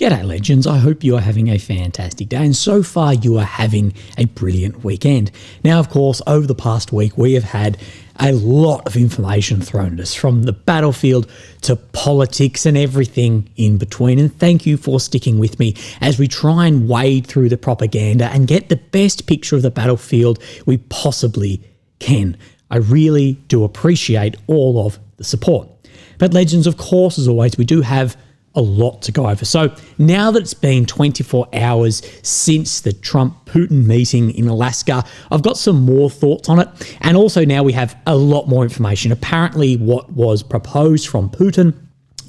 G'day legends, I hope you are having a fantastic day and so far you are having a brilliant weekend. Now of course over the past week we have had a lot of information thrown at us from the battlefield to politics and everything in between, and thank you for sticking with me as we try and wade through the propaganda and get the best picture of the battlefield we possibly can. I really do appreciate all of the support. But legends, of course, as always, we do have a lot to go over. So now that it's been 24 hours since the Trump-Putin meeting in Alaska, I've got some more thoughts on it. And also now we have a lot more information. Apparently what was proposed from Putin,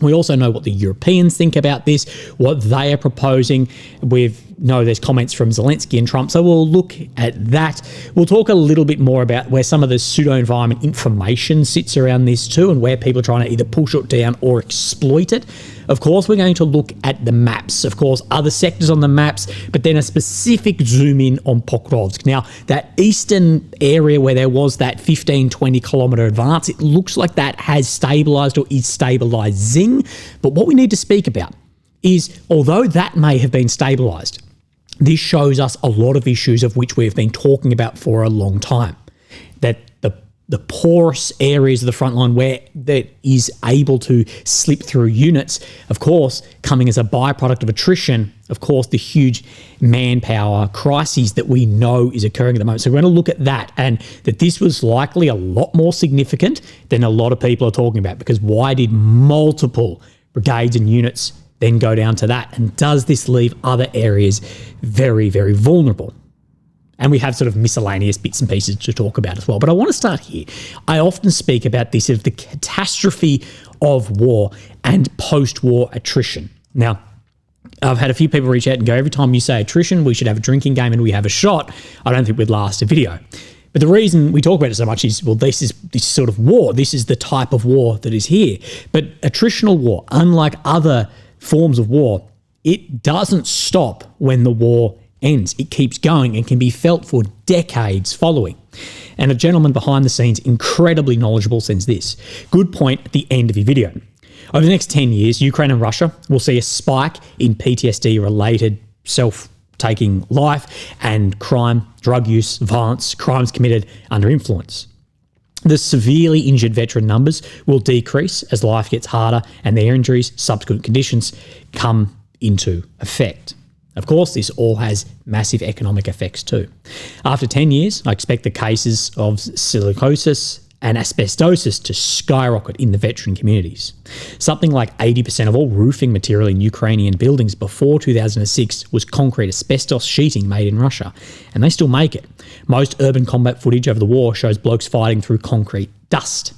we also know what the Europeans think about this, what they are proposing. We know there's comments from Zelensky and Trump, so we'll look at that. We'll talk a little bit more about where some of the pseudo-environment information sits around this too, and where people are trying to either push it down or exploit it. Of course, we're going to look at the maps. Of course, other sectors on the maps, but then a specific zoom in on Pokrovsk. Now, that eastern area where there was that 15-20 kilometre advance, it looks like that has stabilised or is stabilising. But what we need to speak about is, although that may have been stabilised, this shows us a lot of issues of which we've been talking about for a long time. That the porous areas of the front line where that is able to slip through units, of course, coming as a byproduct of attrition, of course, the huge manpower crises that we know is occurring at the moment. So we're going to look at that, and that this was likely a lot more significant than a lot of people are talking about, because why did multiple brigades and units then go down to that? And does this leave other areas very, very vulnerable? And we have sort of miscellaneous bits and pieces to talk about as well. But I want to start here. I often speak about this of the catastrophe of war and post-war attrition. Now, I've had a few people reach out and go, every time you say attrition, we should have a drinking game and we have a shot. I don't think we'd last a video. But the reason we talk about it so much is, well, this is this sort of war. This is the type of war that is here. But attritional war, unlike other forms of war, it doesn't stop when the war ends. It keeps going and can be felt for decades following. And a gentleman behind the scenes, incredibly knowledgeable, sends this. Good point at the end of your video. Over the next 10 years, Ukraine and Russia will see a spike in PTSD-related self-taking life and crime, drug use, violence, crimes committed under influence. The severely injured veteran numbers will decrease as life gets harder and their injuries, subsequent conditions come into effect. Of course, this all has massive economic effects too. After 10 years, I expect the cases of silicosis and asbestosis to skyrocket in the veteran communities. Something like 80% of all roofing material in Ukrainian buildings before 2006 was concrete asbestos sheeting made in Russia, and they still make it. Most urban combat footage over the war shows blokes fighting through concrete dust.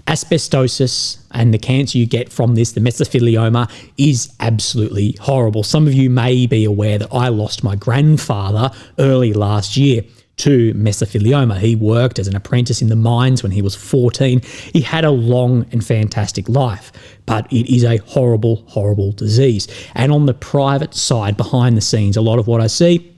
Asbestosis and the cancer you get from this, the mesothelioma, is absolutely horrible. Some of you may be aware that I lost my grandfather early last year to mesothelioma. He worked as an apprentice in the mines when he was 14. He had a long and fantastic life, but it is a horrible, horrible disease. And on the private side, behind the scenes, a lot of what I see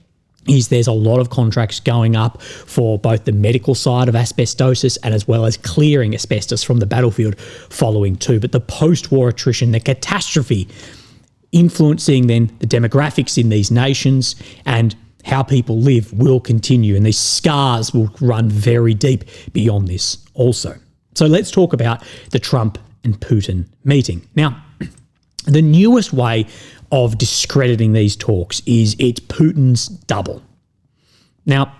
is there's a lot of contracts going up for both the medical side of asbestosis and as well as clearing asbestos from the battlefield following too. But the post-war attrition, the catastrophe influencing then the demographics in these nations and how people live will continue, and these scars will run very deep beyond this also. So let's talk about the Trump and Putin meeting. Now, the newest way of discrediting these talks is it's Putin's double. Now,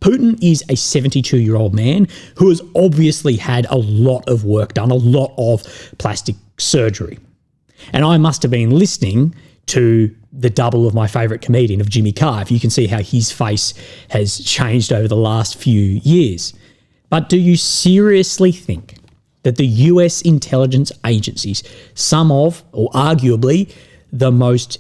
Putin is a 72-year-old man who has obviously had a lot of work done, a lot of plastic surgery. And I must have been listening to the double of my favourite comedian, of Jimmy Carr. If you can see how his face has changed over the last few years. But do you seriously think that the US intelligence agencies, some of, or arguably, the most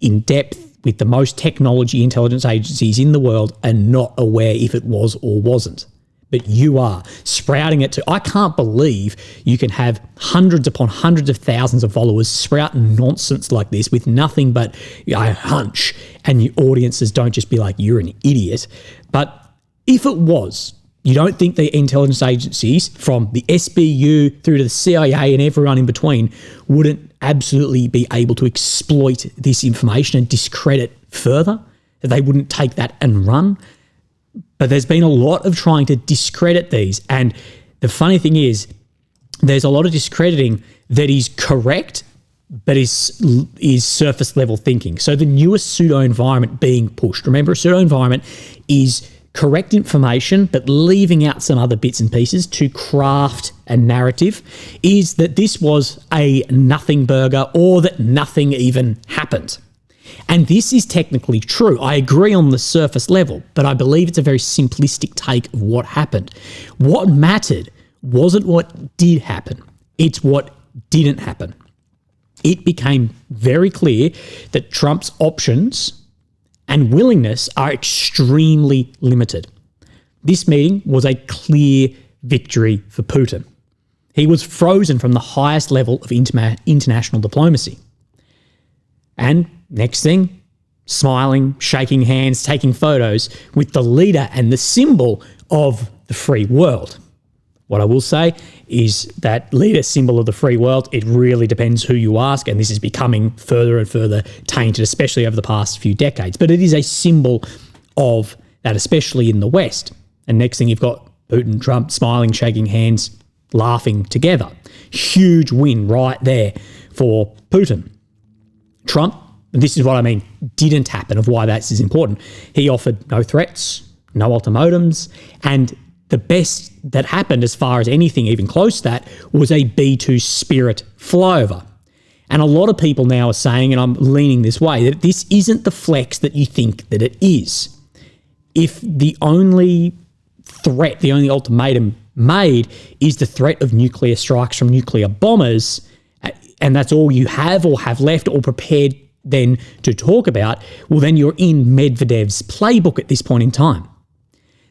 in-depth, with the most technology intelligence agencies in the world, are not aware if it was or wasn't? But you are sprouting it to. I can't believe you can have hundreds upon hundreds of thousands of followers sprout nonsense like this with nothing but a hunch, and your audiences don't just be like, you're an idiot. But if it was, You don't think the intelligence agencies, from the SBU through to the CIA and everyone in between, wouldn't absolutely be able to exploit this information and discredit further? That they wouldn't take that and run? But there's been a lot of trying to discredit these. And the funny thing is, there's a lot of discrediting that is correct, but is surface level thinking. So the newest pseudo environment being pushed. Remember, a pseudo environment is correct information, but leaving out some other bits and pieces to craft a narrative, is that this was a nothing burger or that nothing even happened. And this is technically true. I agree on the surface level, but I believe it's a very simplistic take of what happened. What mattered wasn't what did happen. It's what didn't happen. It became very clear that Trump's options and willingness are extremely limited. This meeting was a clear victory for Putin. He was frozen from the highest level of international diplomacy. And next thing, smiling, shaking hands, taking photos with the leader and the symbol of the free world. What I will say is that leader symbol of the free world, it really depends who you ask, and this is becoming further and further tainted, especially over the past few decades. But it is a symbol of that, especially in the West. And next thing, you've got Putin, Trump smiling, shaking hands, laughing together. Huge win right there for Putin. Trump, and this is what I mean, didn't happen, of why that is important. He offered no threats, no ultimatums, and the best that happened, as far as anything even close to that, was a B2 spirit flyover. And a lot of people now are saying, and I'm leaning this way, that this isn't the flex that you think that it is. If the only threat, the only ultimatum made is the threat of nuclear strikes from nuclear bombers, and that's all you have or have left or prepared then to talk about, well, then you're in Medvedev's playbook at this point in time.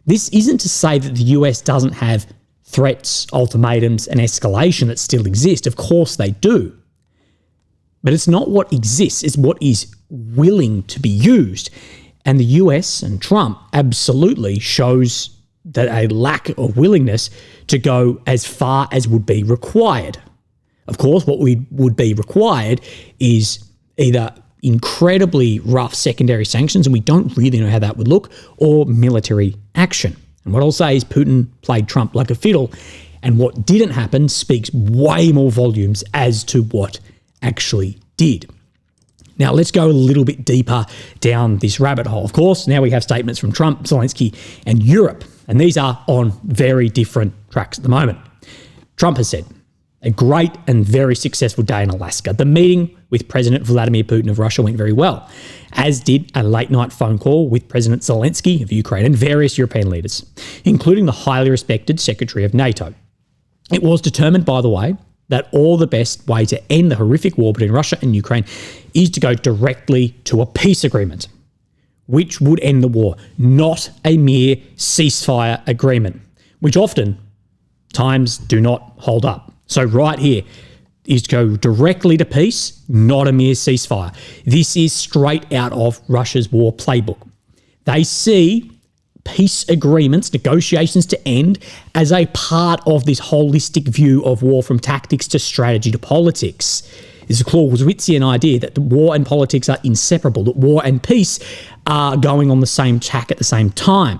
This isn't to say that the US doesn't have threats, ultimatums, and escalation that still exist. Of course they do. But it's not what exists, it's what is willing to be used. And the US and Trump absolutely shows that a lack of willingness to go as far as would be required. Of course, what would be required is either incredibly rough secondary sanctions, and we don't really know how that would look, or military action. And what I'll say is Putin played Trump like a fiddle, and what didn't happen speaks way more volumes as to what actually did. Now, let's go a little bit deeper down this rabbit hole. Of course, now we have statements from Trump, Zelensky, and Europe, and these are on very different tracks at the moment. Trump has said, a great and very successful day in Alaska. The meeting with President Vladimir Putin of Russia went very well, as did a late-night phone call with President Zelensky of Ukraine and various European leaders, including the highly respected Secretary of NATO. It was determined, by the way, that the best way to end the horrific war between Russia and Ukraine is to go directly to a peace agreement, which would end the war, not a mere ceasefire agreement, which often times do not hold up. So right here is to go directly to peace, not a mere ceasefire. This is straight out of Russia's war playbook. They see peace agreements, negotiations to end, as a part of this holistic view of war, from tactics to strategy to politics. This is a Clausewitzian idea that the war and politics are inseparable, that war and peace are going on the same track at the same time.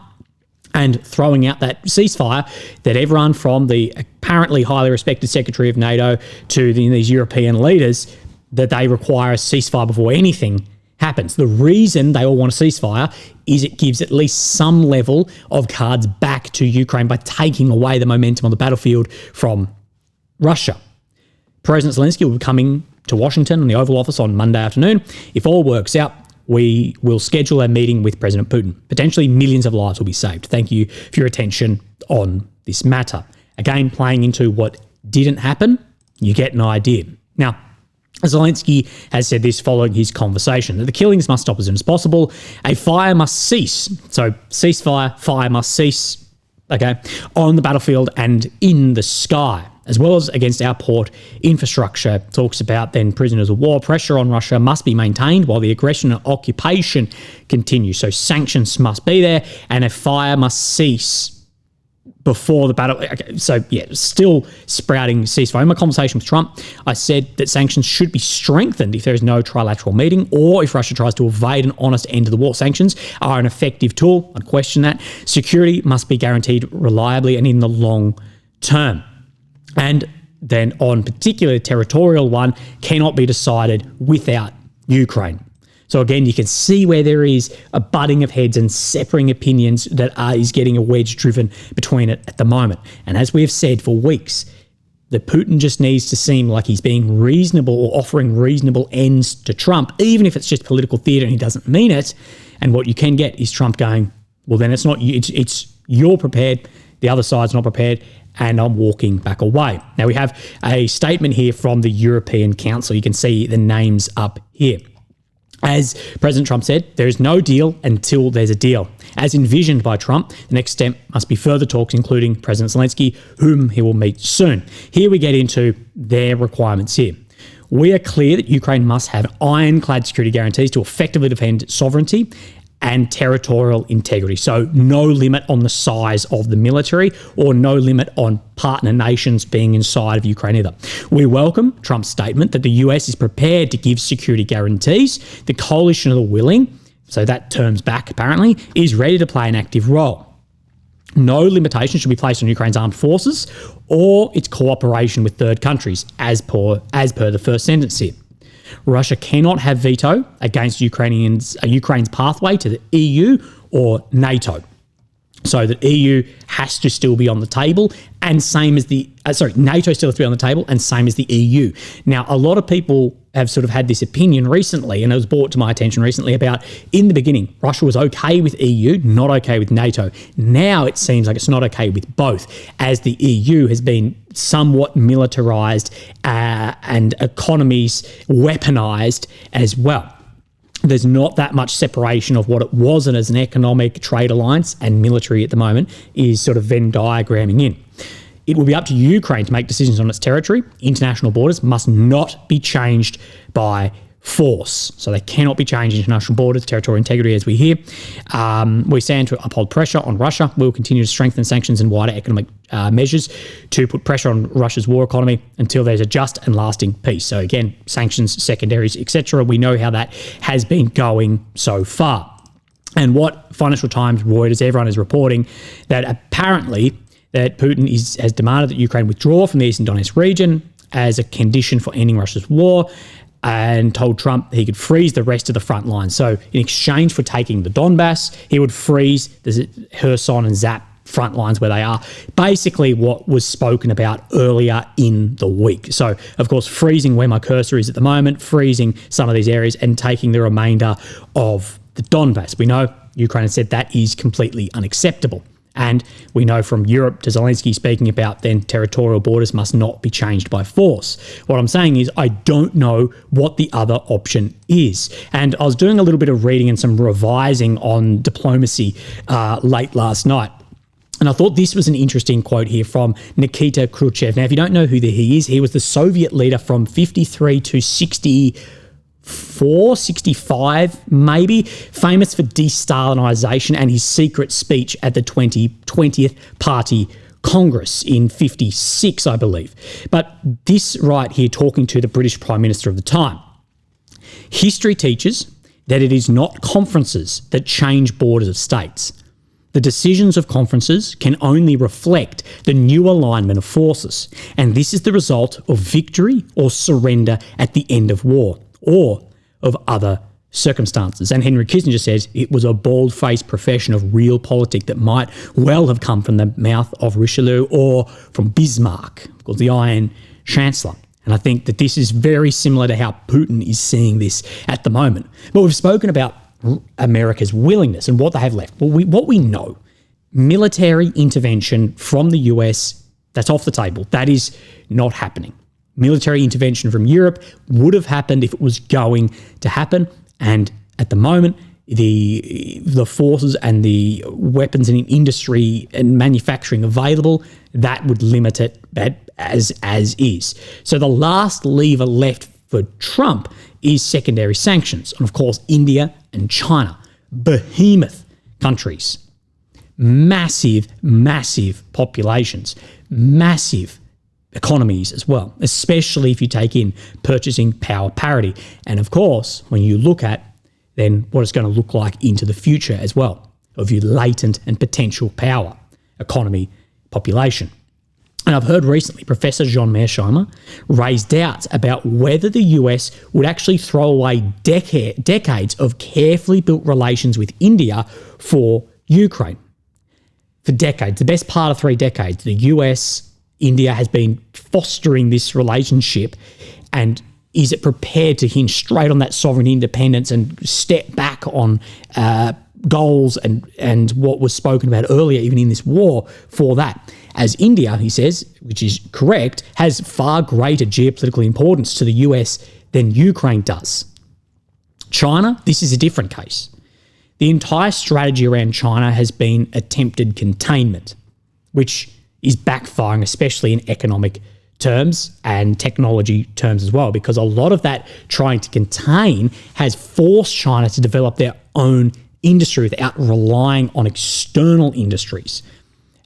And throwing out that ceasefire, that everyone from the apparently highly respected Secretary of NATO to these European leaders, that they require a ceasefire before anything happens. The reason they all want a ceasefire is it gives at least some level of cards back to Ukraine by taking away the momentum on the battlefield from Russia. President Zelensky will be coming to Washington in the Oval Office on Monday afternoon. If all works out, we will schedule a meeting with President Putin. Potentially millions of lives will be saved. Thank you for your attention on this matter. Again, playing into what didn't happen, you get an idea. Now, Zelensky has said this following his conversation, that the killings must stop as soon as possible. A fire must cease. So ceasefire, fire must cease, okay, on the battlefield and in the sky, as well as against our port infrastructure. Talks about then prisoners of war. Pressure on Russia must be maintained while the aggression and occupation continue. So sanctions must be there, and a fire must cease before the battle. Okay, so, yeah, still sprouting ceasefire. In my conversation with Trump, I said that sanctions should be strengthened if there is no trilateral meeting or if Russia tries to evade an honest end to the war. Sanctions are an effective tool. I'd question that. Security must be guaranteed reliably and in the long term. And then on particular territorial one, cannot be decided without Ukraine. So again, you can see where there is a butting of heads and separating opinions that is getting a wedge driven between it at the moment. And as we have said for weeks, that Putin just needs to seem like he's being reasonable or offering reasonable ends to Trump, even if it's just political theatre and he doesn't mean it. And what you can get is Trump going, well, then it's not you, it's you're prepared, the other side's not prepared, and I'm walking back away. Now, we have a statement here from the European Council. You can see the names up here. As President Trump said, there is no deal until there's a deal. As envisioned by Trump, the next step must be further talks, including President Zelensky, whom he will meet soon. Here we get into their requirements here. We are clear that Ukraine must have ironclad security guarantees to effectively defend sovereignty and territorial integrity. So no limit on the size of the military or no limit on partner nations being inside of Ukraine either. We welcome Trump's statement that the US is prepared to give security guarantees. The coalition of the willing, so that term's back apparently, is ready to play an active role. No limitation should be placed on Ukraine's armed forces or its cooperation with third countries, as per the first sentence here. Russia cannot have veto against Ukraine's pathway to the EU or NATO. So the EU has to still be on the table, and same as NATO still has to be on the table, and same as the EU. Now, a lot of people have sort of had this opinion recently, and it was brought to my attention recently about, in the beginning, Russia was okay with EU, not okay with NATO. Now it seems like it's not okay with both, as the EU has been somewhat militarized and economies weaponized as well. There's not that much separation of what it wasn't as an economic trade alliance and military at the moment is sort of Venn diagramming in. It will be up to Ukraine to make decisions on its territory. International borders must not be changed by force. So they cannot be changed, international borders, territorial integrity, as we hear. We stand to uphold pressure on Russia. We will continue to strengthen sanctions and wider economic measures to put pressure on Russia's war economy until there's a just and lasting peace. So again, sanctions, secondaries, etc. We know how that has been going so far. And what Financial Times, Reuters, everyone is reporting that apparently that Putin has demanded that Ukraine withdraw from the Eastern Donetsk region as a condition for ending Russia's war, and told Trump he could freeze the rest of the front line. So in exchange for taking the Donbass, he would freeze the Kherson and Zap front lines where they are. Basically what was spoken about earlier in the week. So, of course, freezing where my cursor is at the moment, freezing some of these areas and taking the remainder of the Donbass. We know Ukraine has said that is completely unacceptable. And we know from Europe to Zelensky speaking about then territorial borders must not be changed by force. What I'm saying is I don't know what the other option is. And I was doing a little bit of reading and some revising on diplomacy late last night. And I thought this was an interesting quote here from Nikita Khrushchev. Now, if you don't know who he is, he was the Soviet leader from 53 to 65 maybe, famous for de-Stalinization and his secret speech at the 20th Party Congress in 56, I believe. But this right here, talking to the British Prime Minister of the time. History teaches that it is not conferences that change borders of states. The decisions of conferences can only reflect the new alignment of forces, and this is the result of victory or surrender at the end of war, or of other circumstances. And Henry Kissinger says it was a bald-faced profession of realpolitik that might well have come from the mouth of Richelieu or from Bismarck, of course, the Iron Chancellor. And I think that this is very similar to how Putin is seeing this at the moment. But we've spoken about America's willingness and what they have left. Well, what we know, military intervention from the US, that's off the table. That is not happening. Military intervention from Europe would have happened if it was going to happen. And at the moment, the forces and the weapons and industry and manufacturing available, that would limit it as is. So the last lever left for Trump is secondary sanctions. And of course, India and China, behemoth countries. massive, massive populations, massive economies as well, especially if you take in purchasing power parity. And of course, when you look at then what it's going to look like into the future as well, of your latent and potential power, economy, population. And I've heard recently Professor John Mearsheimer raise doubts about whether the US would actually throw away decades of carefully built relations with India for Ukraine. For decades, the best part of 3 decades, the US, India has been fostering this relationship, and is it prepared to hinge straight on that sovereign independence and step back on goals and what was spoken about earlier, even in this war, for that? As India, he says, which is correct, has far greater geopolitical importance to the US than Ukraine does. China, this is a different case. The entire strategy around China has been attempted containment, which is backfiring, especially in economic terms and technology terms as well, because a lot of that trying to contain has forced China to develop their own industry without relying on external industries.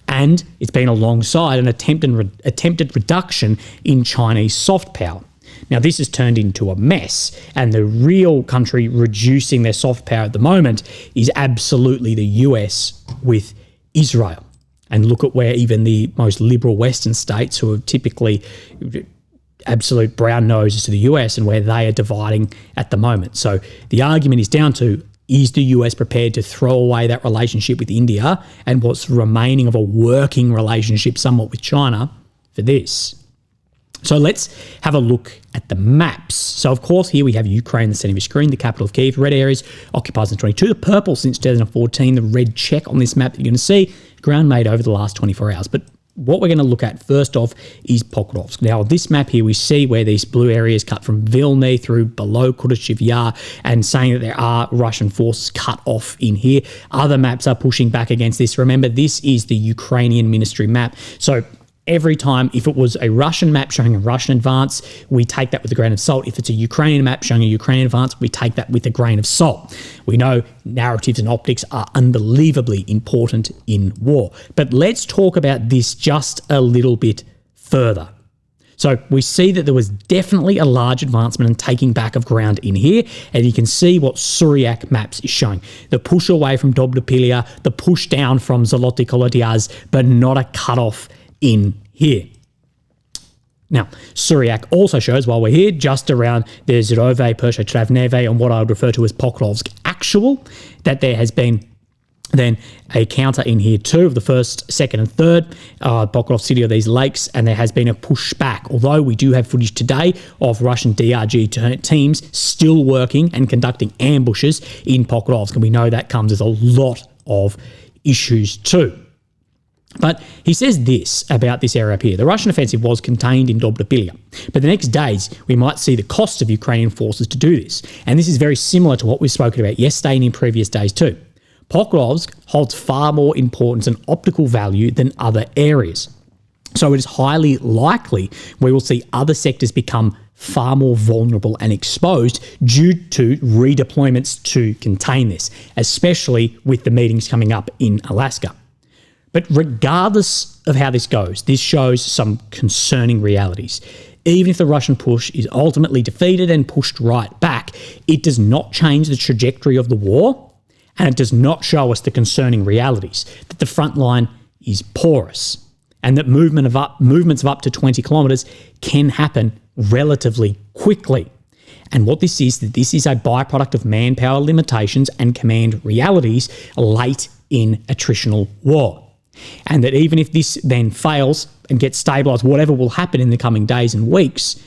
And it's been alongside an attempted reduction in Chinese soft power. Now, this has turned into a mess, and the real country reducing their soft power at the moment is absolutely the US with Israel. And look at where even the most liberal Western states, who are typically absolute brown noses to the US, and where they are dividing at the moment. So the argument is down to, is the US prepared to throw away that relationship with India and what's remaining of a working relationship somewhat with China for this? So let's have a look at the maps. So of course, here we have Ukraine in the center of your screen, the capital of Kyiv. Red areas occupied since 22, the purple since 2014, the red check on this map that you're going to see, ground made over the last 24 hours. But what we're going to look at first off is Pokrovsk. Now, this map here, we see where these blue areas cut from Vilny through below Kudachyev Yar, and saying that there are Russian forces cut off in here. Other maps are pushing back against this. Remember, this is the Ukrainian ministry map. So every time, if it was a Russian map showing a Russian advance, we take that with a grain of salt. If it's a Ukrainian map showing a Ukrainian advance, we take that with a grain of salt. We know narratives and optics are unbelievably important in war. But let's talk about this just a little bit further. So we see that there was definitely a large advancement and taking back of ground in here, and you can see what Suryak maps is showing. The push away from Dobropilia, the push down from Zoloty Kolotyaz, but not a cutoff in here. Now, Suryak also shows, while we're here, just around the Zirove, Persha, Travneve, and what I would refer to as Pokrovsk actual, that there has been then a counter in here too of the first, second, and third Pokrovsk city of these lakes, and there has been a pushback. Although we do have footage today of Russian DRG teams still working and conducting ambushes in Pokrovsk, and we know that comes with a lot of issues too. But he says this about this area up here. The Russian offensive was contained in Dobropilia, but the next days we might see the cost of Ukrainian forces to do this. And this is very similar to what we've spoken about yesterday and in previous days too. Pokrovsk holds far more importance and optical value than other areas. So it is highly likely we will see other sectors become far more vulnerable and exposed due to redeployments to contain this, especially with the meetings coming up in Alaska. But regardless of how this goes, this shows some concerning realities. Even if the Russian push is ultimately defeated and pushed right back, it does not change the trajectory of the war, and it does not show us the concerning realities, that the front line is porous, and that movements of up to 20 kilometres can happen relatively quickly. And what this is, that this is a byproduct of manpower limitations and command realities late in attritional war. And that even if this then fails and gets stabilised, whatever will happen in the coming days and weeks,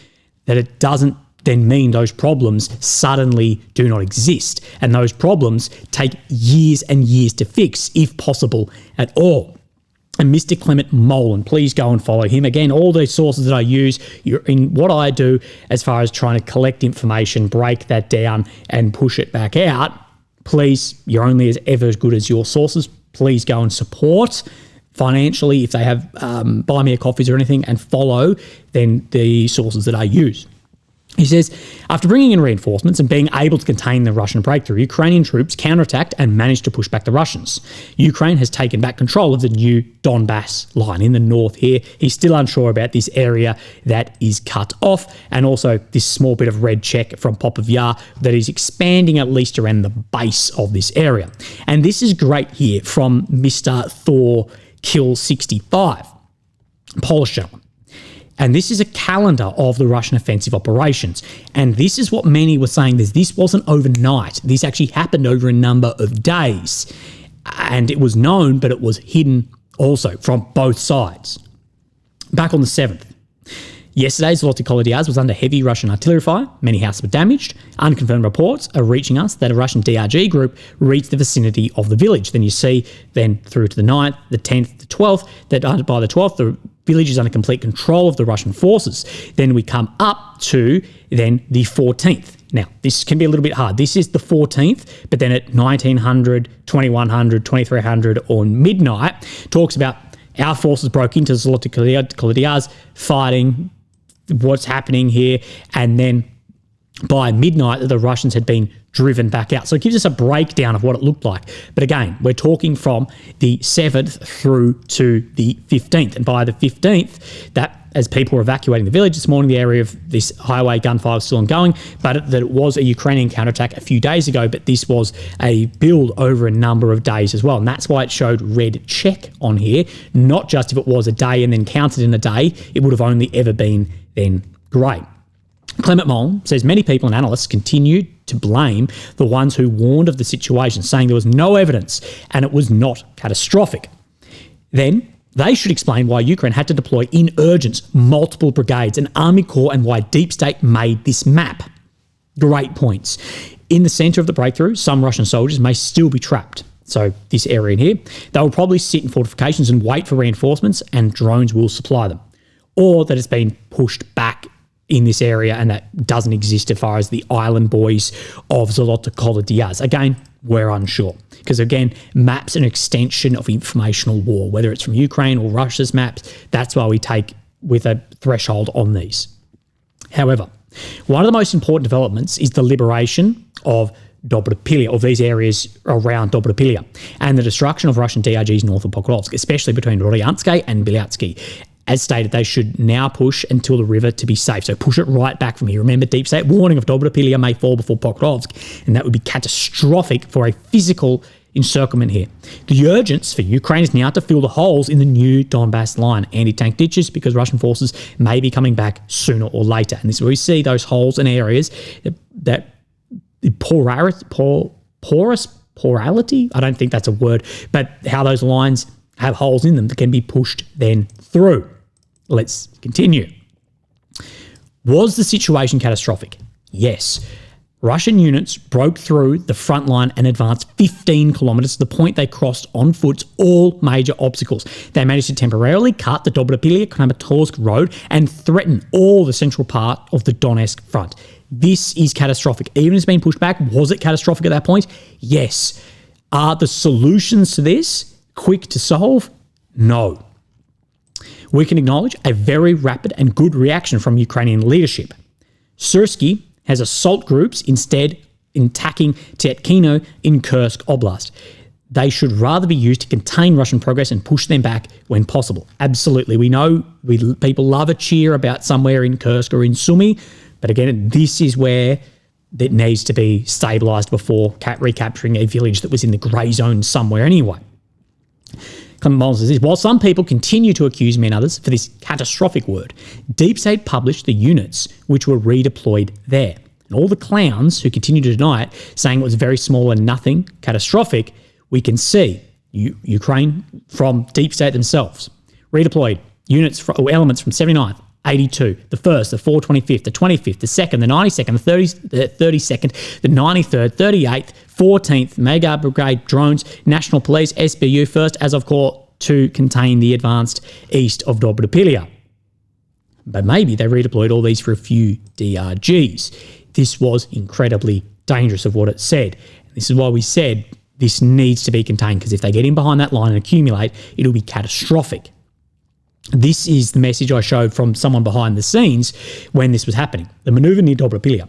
that it doesn't then mean those problems suddenly do not exist. And those problems take years and years to fix, if possible at all. And Mr. Clement Molan, please go and follow him. Again, all those sources that I use, you're in what I do as far as trying to collect information, break that down and push it back out. Please, you're only ever as good as your sources. Please go and support financially if they have buy me a coffees or anything, and follow then the sources that I use. He says, after bringing in reinforcements and being able to contain the Russian breakthrough, Ukrainian troops counterattacked and managed to push back the Russians. Ukraine has taken back control of the new Donbass line in the north here. He's still unsure about this area that is cut off, and also this small bit of red check from Popov Yar that is expanding at least around the base of this area. And this is great here from Mr. Thor Kill 65, Polish gentleman. And this is a calendar of the Russian offensive operations. And this is what many were saying, this wasn't overnight. This actually happened over a number of days. And it was known, but it was hidden also from both sides. Back on the 7th. Yesterday, Zoloty Kolodyaz was under heavy Russian artillery fire. Many houses were damaged. Unconfirmed reports are reaching us that a Russian DRG group reached the vicinity of the village. Then you see, then through to the 9th, the 10th, the 12th, that by the 12th, the village is under complete control of the Russian forces. Then we come up to then the 14th. Now, this can be a little bit hard. This is the 14th, but then at 1900, 2100, 2300 or midnight, talks about our forces broke into Zoloty Kolodyaz, fighting, what's happening here, and then by midnight the Russians had been driven back out. So it gives us a breakdown of what it looked like. But again, we're talking from the 7th through to the 15th. And by the 15th, that as people were evacuating the village this morning, the area of this highway gunfire was still ongoing, but that it was a Ukrainian counterattack a few days ago, but this was a build over a number of days as well. And that's why it showed red check on here, not just if it was a day and then counted in a day, it would have only ever been then grey. Clement Moll says many people and analysts continue to blame the ones who warned of the situation, saying there was no evidence and it was not catastrophic. Then they should explain why Ukraine had to deploy in urgence multiple brigades and army corps and why Deep State made this map. Great points. In the centre of the breakthrough, some Russian soldiers may still be trapped. So this area in here, they will probably sit in fortifications and wait for reinforcements, and drones will supply them. Or that it's been pushed back in this area and that doesn't exist as far as the island boys of Zoloty Kolodyaz. Again, we're unsure. Because again, maps are an extension of informational war, whether it's from Ukraine or Russia's maps. That's why we take with a threshold on these. However, one of the most important developments is the liberation of Dobropilya, of these areas around Dobropilya, and the destruction of Russian DRGs north of Pokrovsk, especially between Rodyansky and Belyatsky. As stated, they should now push until the river to be safe. So push it right back from here. Remember, Deep State warning of Dobropilya may fall before Pokrovsk, and that would be catastrophic for a physical encirclement here. The urgence for Ukraine is now to fill the holes in the new Donbass line, anti-tank ditches, because Russian forces may be coming back sooner or later. And this is where we see those holes and areas that porality, I don't think that's a word, but how those lines have holes in them that can be pushed then through. Let's continue. Was the situation catastrophic? Yes. Russian units broke through the front line and advanced 15 kilometres to the point they crossed on foot all major obstacles. They managed to temporarily cut the Dobropilya-Kramatorsk road and threaten all the central part of the Donetsk front. This is catastrophic. Even as being pushed back, was it catastrophic at that point? Yes. Are the solutions to this quick to solve? No. We can acknowledge a very rapid and good reaction from Ukrainian leadership. Sursky has assault groups instead attacking Tetkino in Kursk Oblast. They should rather be used to contain Russian progress and push them back when possible. Absolutely. We know people love a cheer about somewhere in Kursk or in Sumy, but again, this is where it needs to be stabilised before recapturing a village that was in the grey zone somewhere anyway. Clement Moll says, while some people continue to accuse me and others for this catastrophic word, Deep State published the units which were redeployed there. And all the clowns who continue to deny it, saying it was very small and nothing catastrophic, we can see Ukraine from Deep State themselves. Redeployed units or elements from 79th, 82, the 1st, the 425th, the 25th, the 2nd, the 92nd, the 32nd, the 93rd, 38th, 14th, Mega Brigade drones, National Police, SBU, 1st Azov Corps to contain the advanced east of Dobropilya. But maybe they redeployed all these for a few DRGs. This was incredibly dangerous of what it said. This is why we said this needs to be contained, because if they get in behind that line and accumulate, it'll be catastrophic. This is the message I showed from someone behind the scenes when this was happening. The manoeuvre near Dobropilya,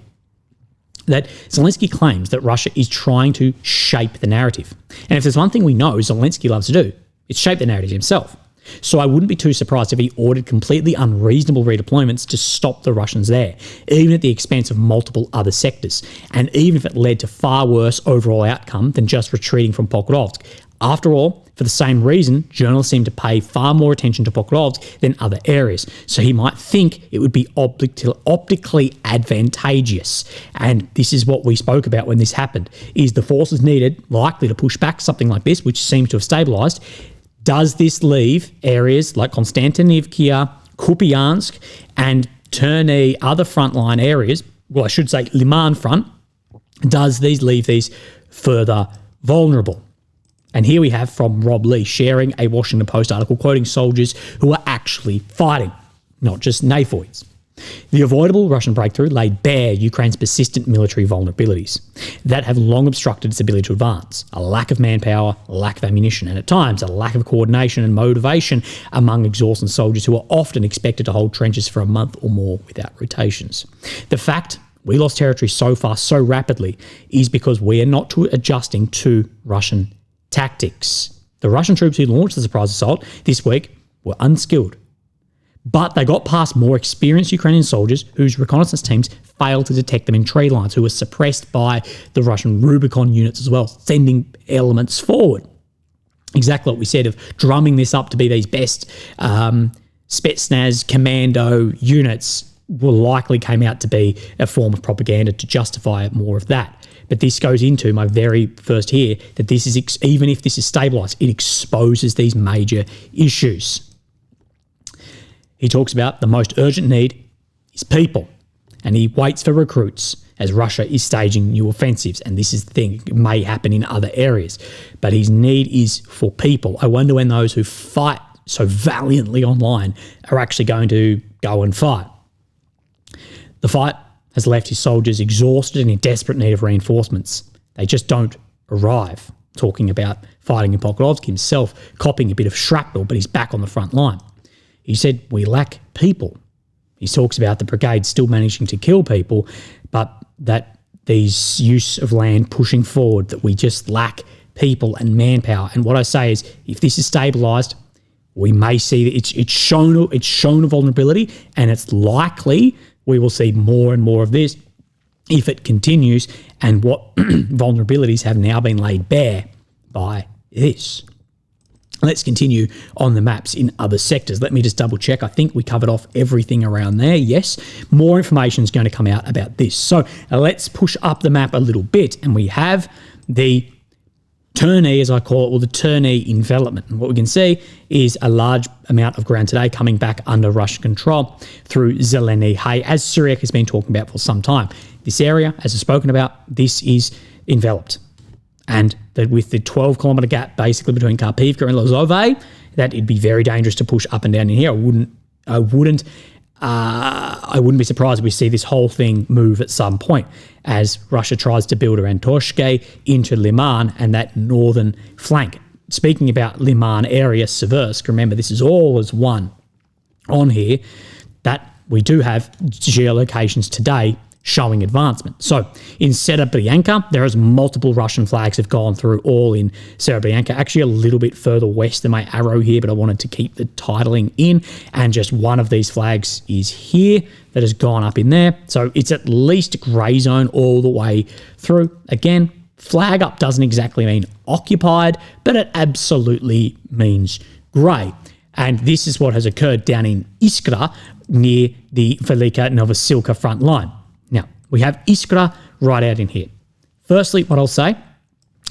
that Zelensky claims that Russia is trying to shape the narrative. And if there's one thing we know Zelensky loves to do, it's shape the narrative himself. So I wouldn't be too surprised if he ordered completely unreasonable redeployments to stop the Russians there, even at the expense of multiple other sectors, and even if it led to far worse overall outcome than just retreating from Pokrovsk. After all, for the same reason, journalists seem to pay far more attention to Pokrovsk than other areas, so he might think it would be optically advantageous. And this is what we spoke about when this happened, is the forces needed, likely to push back something like this, which seems to have stabilised. Does this leave areas like Konstantinivka, Kupiansk, and Terny, other frontline areas, well, I should say Liman front, does these leave these further vulnerable? And here we have from Rob Lee sharing a Washington Post article quoting soldiers who are actually fighting, not just NAFOids. The avoidable Russian breakthrough laid bare Ukraine's persistent military vulnerabilities that have long obstructed its ability to advance. A lack of manpower, a lack of ammunition, and at times a lack of coordination and motivation among exhausted soldiers who are often expected to hold trenches for a month or more without rotations. The fact we lost territory so far so rapidly is because we are not adjusting to Russian tactics. The Russian troops who launched the surprise assault this week were unskilled, but they got past more experienced Ukrainian soldiers whose reconnaissance teams failed to detect them in tree lines, who were suppressed by the Russian Rubicon units as well, sending elements forward. Exactly what we said of drumming this up to be these best Spetsnaz commando units likely came out to be a form of propaganda to justify more of that. But this goes into my very first here, that this is, even if this is stabilised, it exposes these major issues. He talks about the most urgent need is people, and he waits for recruits as Russia is staging new offensives. And this is the thing, it may happen in other areas, but his need is for people. I wonder when those who fight so valiantly online are actually going to go and fight. The fight has left his soldiers exhausted and in desperate need of reinforcements. They just don't arrive. Talking about fighting in Pokrovsk himself, copying a bit of shrapnel, but he's back on the front line. He said, we lack people. He talks about the brigade still managing to kill people, but that these use of land pushing forward, that we just lack people and manpower. And what I say is, if this is stabilised, we may see that it's shown a vulnerability, and it's likely we will see more and more of this if it continues, and what vulnerabilities have now been laid bare by this. Let's continue on the maps in other sectors. Let me just double check. I think we covered off everything around there. Yes, more information is going to come out about this. So let's push up the map a little bit, and we have the Terny, as I call it, or the Terny envelopment. And what we can see is a large amount of ground today coming back under Russian control through Zeleny Hay, as Syriac has been talking about for some time. This area, as I've spoken about, this is enveloped. And that with the 12-kilometre gap basically between Karpivka and Lozove, that it'd be very dangerous to push up and down in here. I wouldn't be surprised if we see this whole thing move at some point as Russia tries to build around Toshke into Liman and that northern flank. Speaking about Liman area, Seversk, remember this is all as one on here, that we do have geolocations today showing advancement. So in Serebryanka, there is multiple Russian flags have gone through, all in Serebryanka, actually a little bit further west than my arrow here, but I wanted to keep the titling in, and just one of these flags is here that has gone up in there. So it's at least grey zone all the way through. Again, flag up doesn't exactly mean occupied, but it absolutely means grey. And this is what has occurred down in Iskra near the Velika Novosilka front line. Now, we have Iskra right out in here. Firstly, what I'll say,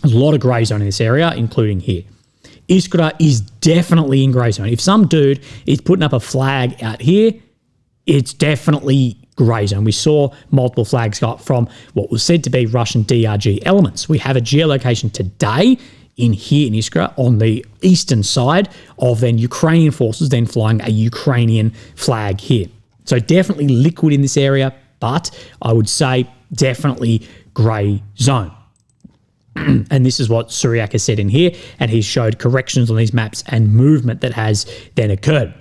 there's a lot of grey zone in this area, including here. Iskra is definitely in grey zone. If some dude is putting up a flag out here, it's definitely grey zone. We saw multiple flags go up from what was said to be Russian DRG elements. We have a geolocation today in here in Iskra on the eastern side of then Ukrainian forces then flying a Ukrainian flag here. So definitely liquid in this area, but I would say definitely grey zone. And this is what Syriac has said in here, and he's showed corrections on these maps and movement that has then occurred.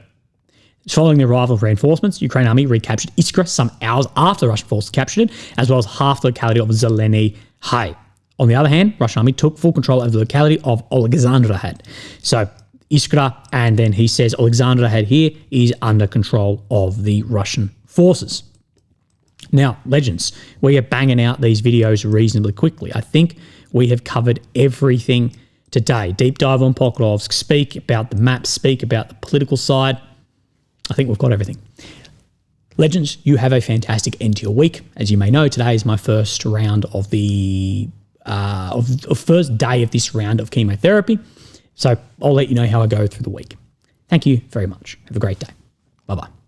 Following the arrival of reinforcements, Ukraine army recaptured Iskra some hours after the Russian forces captured it, as well as half the locality of Zeleny Hay. On the other hand, Russian army took full control over the locality of Alexandrahed. So Iskra, and then he says Alexandrahed here is under control of the Russian forces. Now, legends, we are banging out these videos reasonably quickly. I think we have covered everything today. Deep dive on Pokrovsk, speak about the map, speak about the political side. I think we've got everything. Legends, you have a fantastic end to your week. As you may know, today is my first round of the first day of this round of chemotherapy. So I'll let you know how I go through the week. Thank you very much. Have a great day. Bye-bye.